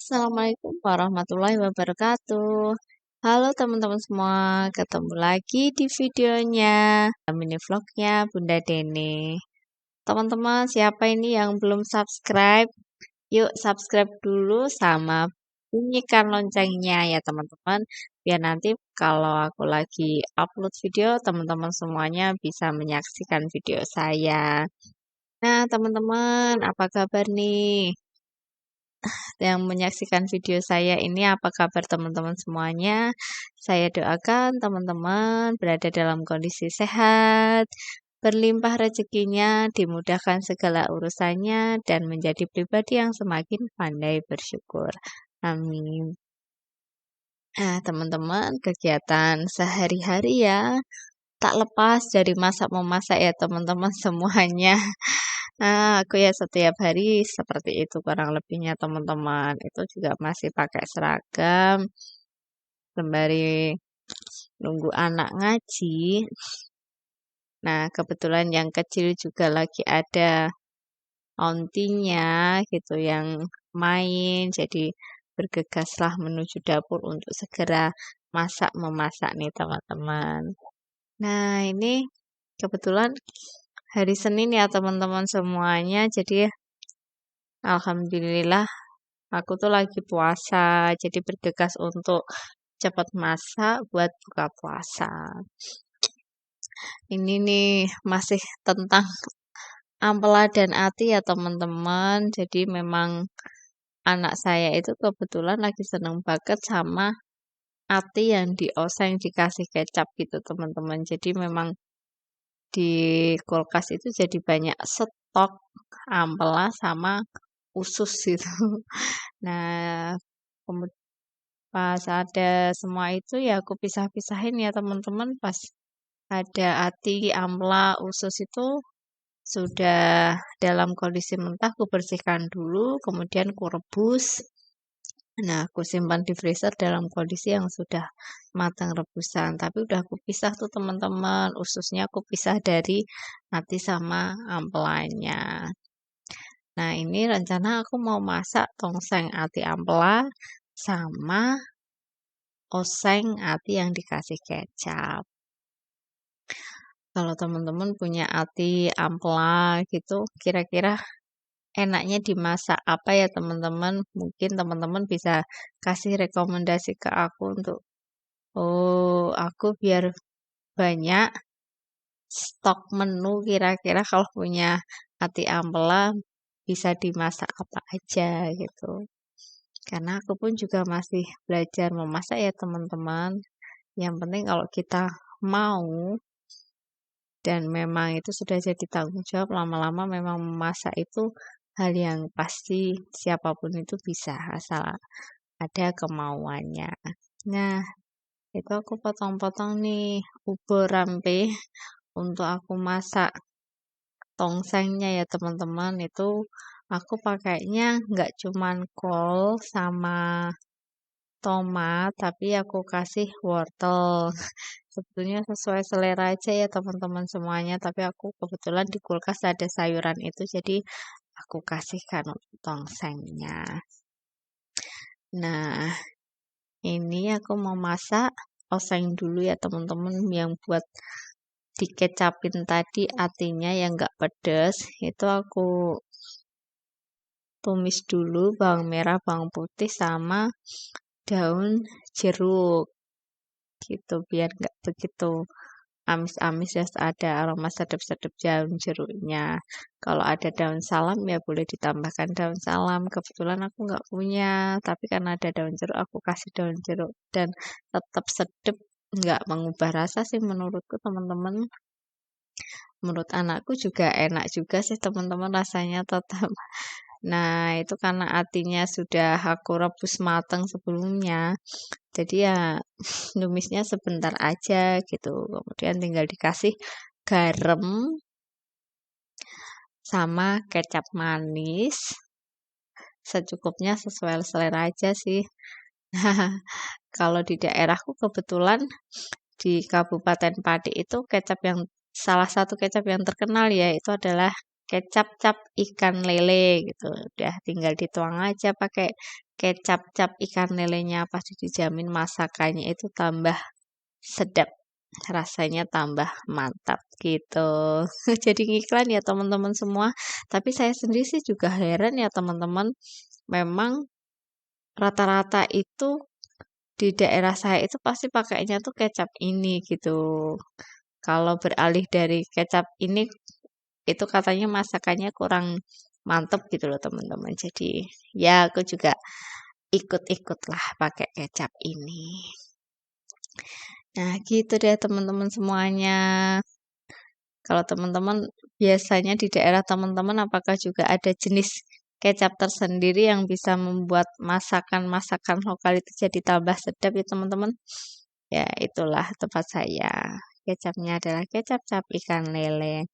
Assalamualaikum warahmatullahi wabarakatuh. Halo teman-teman semua, ketemu lagi di videonya mini vlognya Bunda Dene. Teman-teman, siapa ini yang belum subscribe? Yuk subscribe dulu sama bunyikan loncengnya ya teman-teman. Biar nanti kalau aku lagi upload video, teman-teman semuanya bisa menyaksikan video saya. Nah teman-teman, apa kabar nih? Yang menyaksikan video saya ini apa kabar teman-teman semuanya? Saya doakan teman-teman berada dalam kondisi sehat, berlimpah rezekinya, dimudahkan segala urusannya, dan menjadi pribadi yang semakin pandai bersyukur. Amin. Nah, teman-teman, kegiatan sehari-hari ya, tak lepas dari masak-memasak ya teman-teman semuanya. Nah, aku ya setiap hari seperti itu kurang lebihnya teman-teman. Itu juga masih pakai seragam sembari nunggu anak ngaji. Nah, kebetulan yang kecil juga lagi ada ontinya gitu yang main. Jadi bergegaslah menuju dapur untuk segera memasak nih teman-teman. Nah, ini kebetulan hari Senin ya teman-teman semuanya. Jadi alhamdulillah aku tuh lagi puasa. Jadi bergegas untuk cepat masak buat buka puasa. Ini nih masih tentang ampela dan ati ya teman-teman. Jadi memang anak saya itu kebetulan lagi seneng banget sama ati yang dioseng dikasih kecap gitu teman-teman. Jadi memang di kulkas itu jadi banyak stok ampela sama usus gitu. Nah, pas ada semua itu ya aku pisah-pisahin ya teman-teman. Pas ada ati, ampela, usus itu sudah dalam kondisi mentah aku bersihkan dulu, kemudian aku rebus. Nah, aku simpan di freezer dalam kondisi yang sudah matang rebusan. Tapi udah aku pisah tuh teman-teman. Ususnya aku pisah dari ati sama ampelanya. Nah, ini rencana aku mau masak tongseng ati ampela sama oseng ati yang dikasih kecap. Kalau teman-teman punya ati ampela gitu, kira-kira enaknya dimasak apa ya teman-teman? Mungkin teman-teman bisa kasih rekomendasi ke aku untuk aku biar banyak stok menu kira-kira kalau punya ati ampela bisa dimasak apa aja gitu. Karena aku pun juga masih belajar memasak ya teman-teman. Yang penting kalau kita mau dan memang itu sudah jadi tanggung jawab lama-lama memang memasak itu hal yang pasti siapapun itu bisa asal ada kemauannya. Nah, itu aku potong-potong nih ubur rampe untuk aku masak tongsengnya ya teman-teman. Itu aku pakainya nggak cuman kol sama tomat, tapi aku kasih wortel. Sebetulnya sesuai selera aja ya teman-teman semuanya, tapi aku kebetulan di kulkas ada sayuran itu, jadi aku kasihkan untuk tongsengnya. Nah, ini aku mau masak oseng dulu ya teman-teman yang buat dikecapin tadi atinya yang nggak pedes. Itu aku tumis dulu bawang merah, bawang putih sama daun jeruk gitu biar nggak begitu amis-amis ya ada aroma sedap-sedap daun jeruknya. Kalau ada daun salam ya boleh ditambahkan daun salam. Kebetulan aku nggak punya, tapi karena ada daun jeruk aku kasih daun jeruk dan tetap sedap, nggak mengubah rasa sih menurutku teman-teman. Menurut anakku juga enak juga sih teman-teman rasanya tetap. Nah, itu karena atinya sudah aku rebus matang sebelumnya. Jadi ya numisnya sebentar aja gitu. Kemudian tinggal dikasih garam sama kecap manis. Secukupnya sesuai selera aja sih. Kalau di daerahku kebetulan di Kabupaten Pati itu kecap yang salah satu kecap yang terkenal ya itu adalah kecap cap ikan lele gitu. Udah tinggal dituang aja pakai kecap cap ikan lelenya, pasti dijamin masakannya itu tambah sedap. Rasanya tambah mantap gitu. Jadi ngiklan ya teman-teman semua. Tapi saya sendiri sih juga heran ya teman-teman. Memang rata-rata itu di daerah saya itu pasti pakainya tuh kecap ini gitu. Kalau beralih dari kecap ini itu katanya masakannya kurang mantep gitu loh teman-teman. Jadi ya aku juga ikut-ikut lah pakai kecap ini. Nah gitu deh teman-teman semuanya. Kalau teman-teman biasanya di daerah teman-teman apakah juga ada jenis kecap tersendiri yang bisa membuat masakan-masakan lokal itu jadi tambah sedap ya teman-teman? Ya itulah tempat saya. Kecapnya adalah kecap cap ikan lele.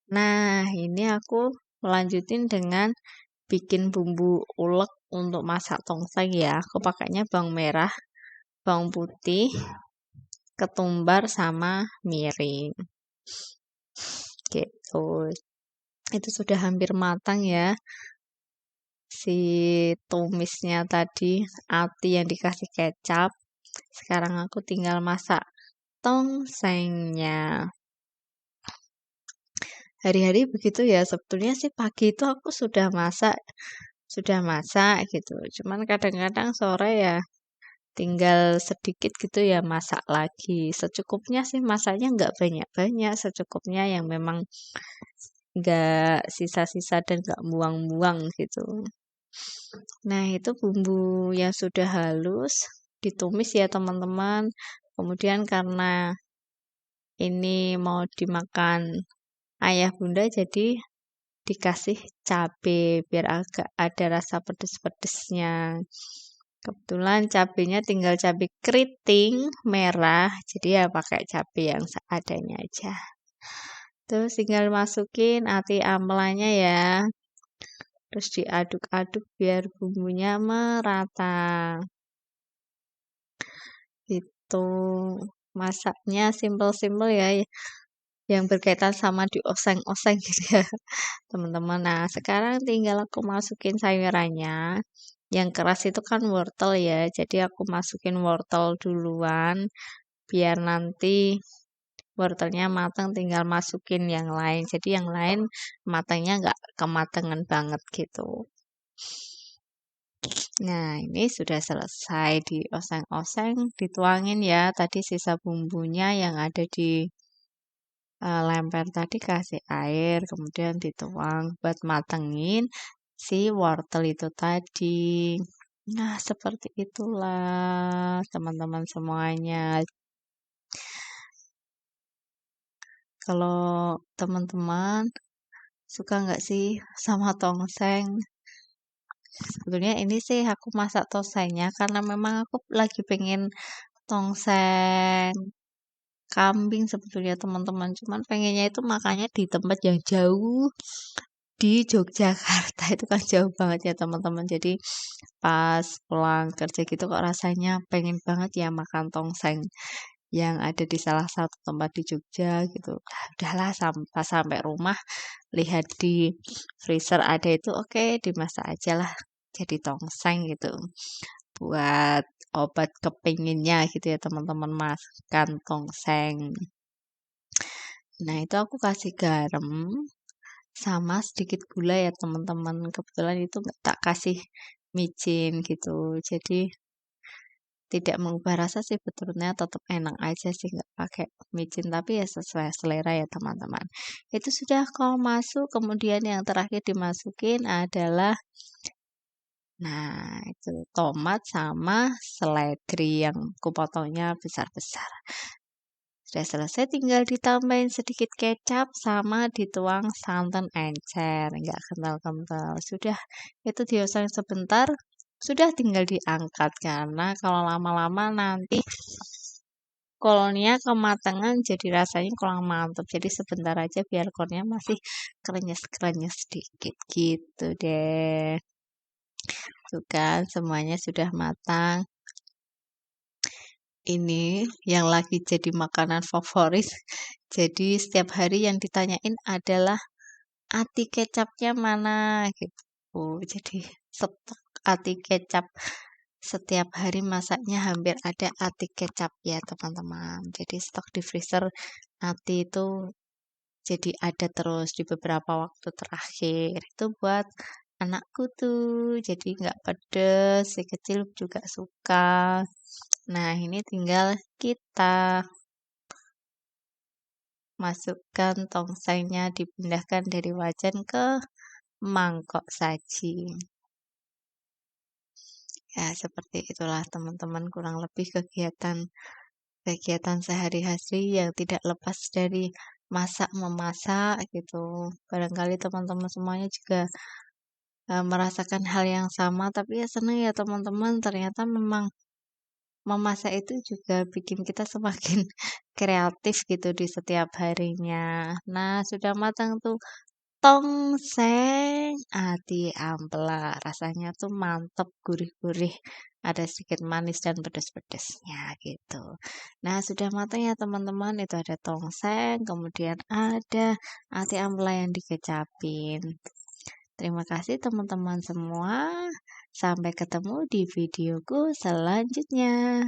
Nah, ini aku melanjutin dengan bikin bumbu ulek untuk masak tongseng ya. Aku pakainya bawang merah, bawang putih, ketumbar sama mirin. Gitu. Itu sudah hampir matang ya. Si tumisnya tadi, ati yang dikasih kecap. Sekarang aku tinggal masak tongsengnya. Hari-hari begitu ya. Sebetulnya sih pagi itu aku sudah masak gitu. Cuman kadang-kadang sore ya tinggal sedikit gitu ya masak lagi. Secukupnya sih masaknya nggak banyak-banyak. Secukupnya yang memang nggak sisa-sisa dan nggak buang-buang gitu. Nah itu bumbu yang sudah halus ditumis ya teman-teman. Kemudian karena ini mau dimakan ayah bunda jadi dikasih cabe biar agak ada rasa pedes-pedesnya. Kebetulan cabenya tinggal cabe keriting merah, jadi ya pakai cabe yang seadanya aja. Terus tinggal masukin ati amlanya ya. Terus diaduk-aduk biar bumbunya merata. Itu masaknya simple-simple ya, yang berkaitan sama dioseng-oseng gitu ya teman-teman. Nah sekarang tinggal aku masukin sayurannya. Yang keras itu kan wortel ya, jadi aku masukin wortel duluan biar nanti wortelnya matang tinggal masukin yang lain. Jadi yang lain matangnya nggak kematangan banget gitu. Nah, ini sudah selesai dioseng-oseng, dituangin ya. Tadi sisa bumbunya yang ada di lemper tadi kasih air, kemudian dituang buat matengin si wortel itu tadi. Nah, seperti itulah teman-teman semuanya. Kalau teman-teman suka nggak sih sama tongseng? Sebetulnya ini sih aku masak tongsengnya karena memang aku lagi pengen tongseng kambing sebetulnya teman-teman. Cuman pengennya itu makannya di tempat yang jauh di Yogyakarta itu kan jauh banget ya teman-teman. Jadi pas pulang kerja gitu kok rasanya pengen banget ya makan tongseng yang ada di salah satu tempat di Jogja gitu. Udahlah sampai sampai rumah lihat di freezer ada itu oke dimasak aja lah jadi tongseng gitu buat obat kepinginnya gitu ya teman-teman makan tongseng. Nah itu aku kasih garam sama sedikit gula ya teman-teman. Kebetulan itu nggak tak kasih micin gitu. Jadi tidak mengubah rasa sih betulnya tetap enak aja sih nggak pakai micin tapi ya sesuai selera ya teman-teman. Itu sudah kau masuk kemudian yang terakhir dimasukin adalah nah itu tomat sama seledri yang kupotongnya besar-besar. Sudah selesai tinggal ditambahin sedikit kecap sama dituang santan encer, nggak kental-kental. Sudah itu dioseng sebentar, sudah tinggal diangkat karena kalau lama-lama nanti kolonnya kematangan jadi rasanya kurang mantap. Jadi sebentar aja biar kolonnya masih krenyes-krenyes sedikit gitu deh. Tuh kan semuanya sudah matang. Ini yang lagi jadi makanan favorit. Jadi setiap hari yang ditanyain adalah ati kecapnya mana gitu. Jadi stok ati kecap setiap hari masaknya hampir ada ati kecap ya teman-teman. Jadi stok di freezer ati itu jadi ada terus di beberapa waktu terakhir. Itu buat anakku tuh, jadi nggak pedes, si kecil juga suka. Nah, ini tinggal kita masukkan tongsengnya, dipindahkan dari wajan ke mangkok saji. Ya, seperti itulah teman-teman kurang lebih kegiatan sehari-hari yang tidak lepas dari masak-memasak gitu. Barangkali teman-teman semuanya juga merasakan hal yang sama, tapi ya senang ya teman-teman, ternyata memang memasak itu juga bikin kita semakin kreatif gitu di setiap harinya. Nah, sudah matang tuh tongseng ati ampela. Rasanya tuh mantep, gurih-gurih. Ada sedikit manis dan pedas-pedasnya gitu. Nah, sudah matang ya teman-teman. Itu ada tongseng, kemudian ada ati ampela yang dikecapin. Terima kasih teman-teman semua. Sampai ketemu di videoku selanjutnya.